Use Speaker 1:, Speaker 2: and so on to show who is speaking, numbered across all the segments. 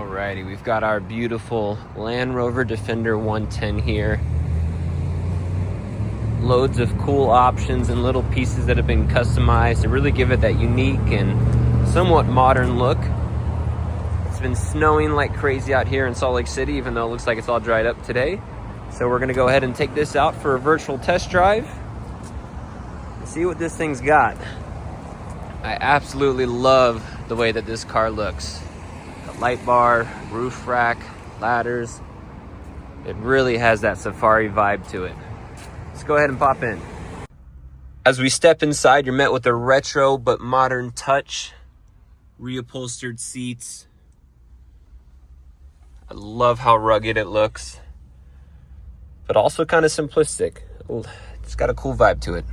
Speaker 1: Alrighty, we've got our beautiful Land Rover Defender 110 here. Loads of cool options and little pieces that have been customized to really give it that unique and somewhat modern look. It's been snowing like crazy out here in Salt Lake City, even though it looks like it's all dried up today. So we're gonna go ahead and take this out for a virtual test drive and see what this thing's got. I absolutely love the way that this car looks. The light bar, roof rack, ladders. It really has that safari vibe to it. Let's go ahead and pop in. As we step inside, you're met with a retro but modern touch. Reupholstered seats. I love how rugged it looks, but also kind of simplistic. It's got a cool vibe to it.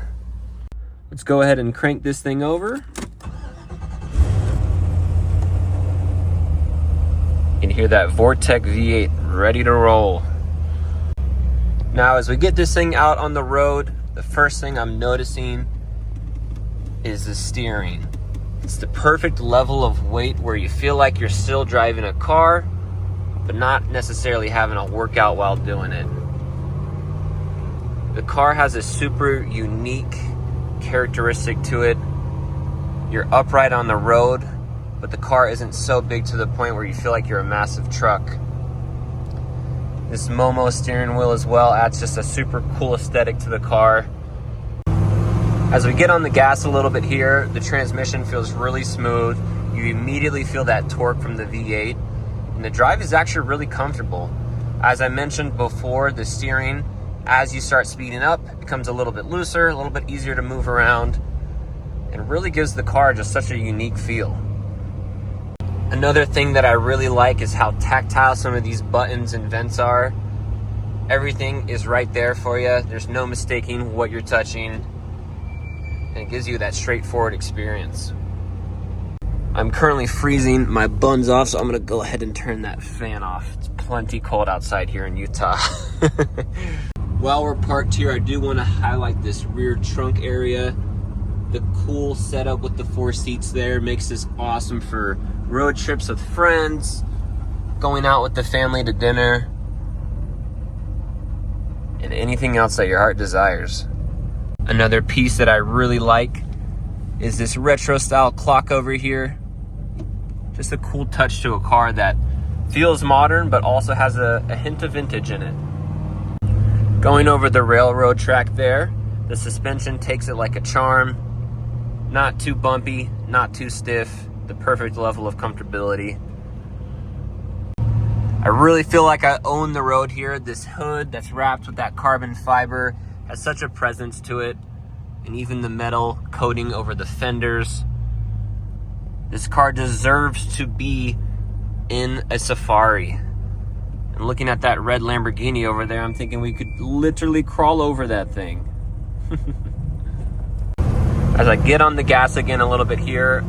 Speaker 1: Let's go ahead and crank this thing over. You can hear that Vortech V8 ready to roll. Now, as we get this thing out on the road, the first thing I'm noticing is the steering. It's the perfect level of weight where you feel like you're still driving a car, but not necessarily having a workout while doing it. The car has a super unique characteristic to it. You're upright on the road, but the car isn't so big to the point where you feel like you're a massive truck. This Momo steering wheel as well adds just a super cool aesthetic to the car. As we get on the gas a little bit here, the transmission feels really smooth. You immediately feel that torque from the V8, and the drive is actually really comfortable. As I mentioned before, the steering, as you start speeding up, becomes a little bit looser, a little bit easier to move around, and really gives the car just such a unique feel. Another thing that I really like is how tactile some of these buttons and vents are. Everything is right there for you. There's no mistaking what you're touching, and it gives you that straightforward experience. I'm currently freezing my buns off, so I'm gonna go ahead and turn that fan off. It's plenty cold outside here in Utah. While we're parked here, I do want to highlight this rear trunk area. The cool setup with the 4 seats there makes this awesome for road trips with friends, going out with the family to dinner, and anything else that your heart desires. Another piece that I really like is this retro style clock over here. Just a cool touch to a car that feels modern but also has a hint of vintage in it. Going over the railroad track there, the suspension takes it like a charm. Not too bumpy, not too stiff, the perfect level of comfortability. I really feel like I own the road here. This hood that's wrapped with that carbon fiber has such a presence to it, and even the metal coating over the fenders. This car deserves to be in a safari. And looking at that red Lamborghini over there, I'm thinking we could literally crawl over that thing. As I get on the gas again a little bit here,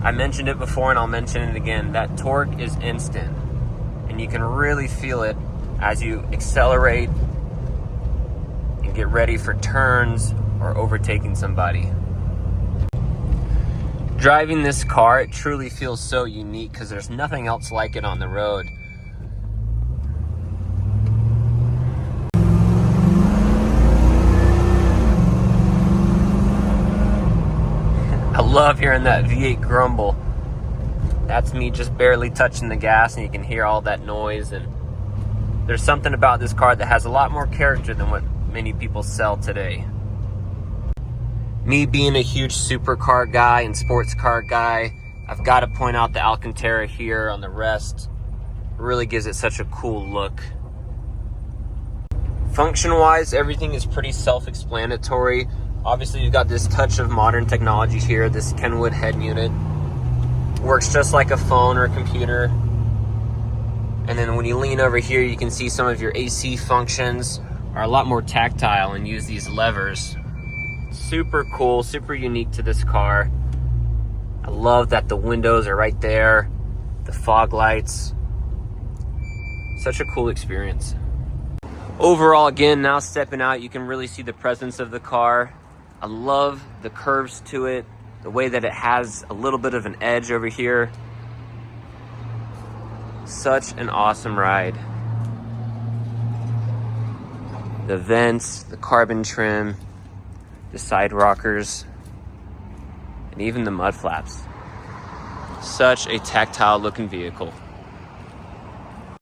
Speaker 1: I mentioned it before and I'll mention it again. That torque is instant, and you can really feel it as you accelerate and get ready for turns or overtaking somebody. Driving this car, it truly feels so unique because there's nothing else like it on the road. I love hearing that V8 grumble. That's me just barely touching the gas, and you can hear all that noise. And there's something about this car that has a lot more character than what many people sell today. Me being a huge supercar guy and sports car guy, I've got to point out the Alcantara here on the rest. It really gives it such a cool look. Function-wise, everything is pretty self-explanatory. Obviously, you've got this touch of modern technology here. This Kenwood head unit works just like a phone or a computer. And then when you lean over here, you can see some of your AC functions are a lot more tactile and use these levers. Super cool, super unique to this car. I love that the windows are right there, the fog lights. Such a cool experience. Overall, again, now stepping out, you can really see the presence of the car. I love the curves to it, the way that it has a little bit of an edge over here. Such an awesome ride. The vents, the carbon trim, the side rockers, and even the mud flaps. Such a tactile looking vehicle.